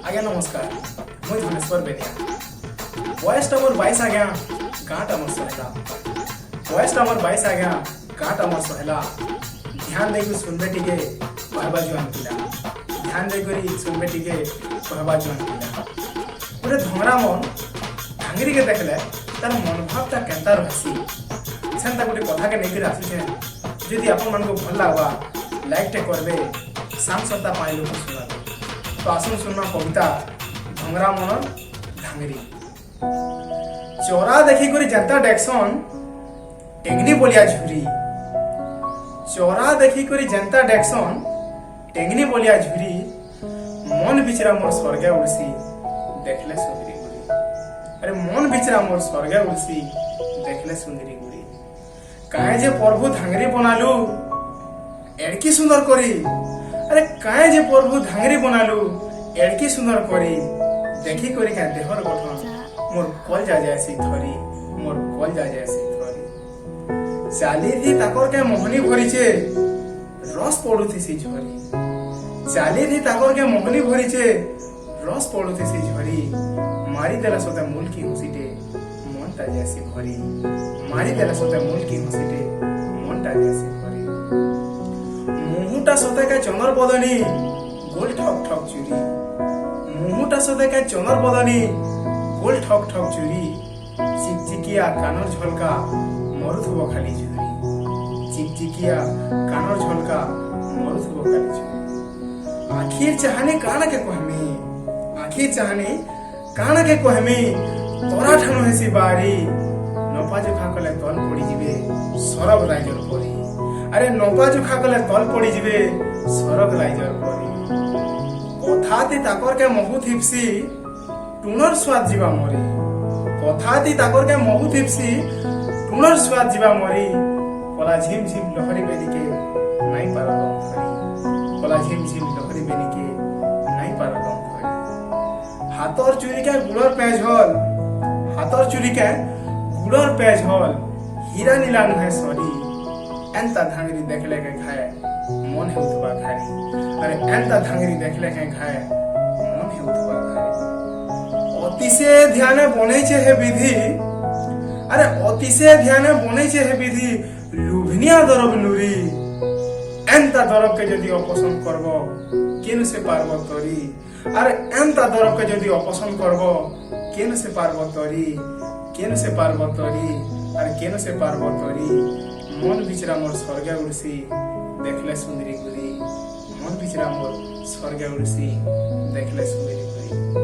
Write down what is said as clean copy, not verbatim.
आज्ञा नमस्कार मुझे धनेश्वर बेनिया वयस नंबर 22 आज्ञा गाँटा मोर सहेला वयस नंबर 22 आज्ञा गाँटा मोर सहेला ध्यान देकर सुनबे टिके कहबा जुआन पिला ध्यान देकर सुनबे टिके कहबा जुआन पिला गोटे धंगरा मन भांगरी के देखले तार मनोभावटा केनता रहसी सेंता गोटे कथा के लेकर आसीछे जदि आपन मन को भल लागबा लाइक टे करबे शाम सत्ता पाई लोग सुना तो आसन सुनना कविता धंगरा मन भांगरी चोरा देखी करी जनता डेक्सन टेंगनी बोलिया झुरी चोरा देखी करी जनता डेक्सन टेंगनी बोलिया झुरी मन बिचरा मोर स्वर्गे उड़सी देखले सुंदरी गुरी अरे मन बिचरा मोर स्वर्गे उड़सी देखले सुंदरी गुरी काहे जे प्रभु धांगरी बनालू एड़की सुंदर करी अरे काहे जे प्रभु धांगरी बनालू एड़की सुंदर करी देखी करी का देहर गठन मोर कल जा जायसी धरी मोर कल जा जायसी धरी चाली थी ताकर के मोहनी भरिचे रस पडुथिसी झरी चाली थी ताकर के मोहनी भरिचे रस पडुथिसी झरी मारी देला सोते मूल की हंसीटे मन ता जैसी भरी मारी देला सोते मूल की हंसीटे मन ता जैसी भरी मुहुटा सोते का चंदर बदनी गोल ठक ठक चुरी मुहुटा सोते का चंदर बदनी गोल ठक ठक चुरी चिकचिकिया कानर झलका मरुथुबो खाली झुरी चिकचिकिया कानर झलका मरुथुबो खाली झुरी आखिर चाहने काना के कहमी आखिर चाहने काना के कहमी तोरा ठानु हेसी बारी नपा जुखा कले तल पड़ी जिबे सरग राइजर परी अरे नपा जुखा कले तल पड़ी जिबे सरग राइजर परी कथाती ताकर के महु थिपसी टुनर स्वाद जीवा मरी कथाती ताकर के महु थिपसी टुनर स्वाद जीवा मरी कला झिम झिम लहरी बेनिके नाई पारदम धरी कला झिम झिम लहरी बेनिके नाई पारदम धरी हाथर चुरी के गुड़र पेझल हाथर चुरी के गुड़र पेझल हीरा नीला नुहे सरी एंता धांगरी देखले के खाए मन हेउथबा खारी अरे एंता धांगरी देखले के खाए मन हेउथबा खारी अतिशय ध्याने बनेछे हे विधि अरे अतिशय ध्याने बनेछे हे विधि लुभनिया दरब नुरी एंता दरब के यदि अपसंद करबो केनु से पारबो तरी अरे एंता दरब के यदि अपसंद करबो केनु से पारबो तरी केनु से पारबो तरी अरे केनु से पारबो तरी मन बिचरा मोर स्वर्गे उड़सी देखले सुंदरी गुरी मन बिचरा मोर स्वर्गे उड़सी देखले सुंदरी गुरी।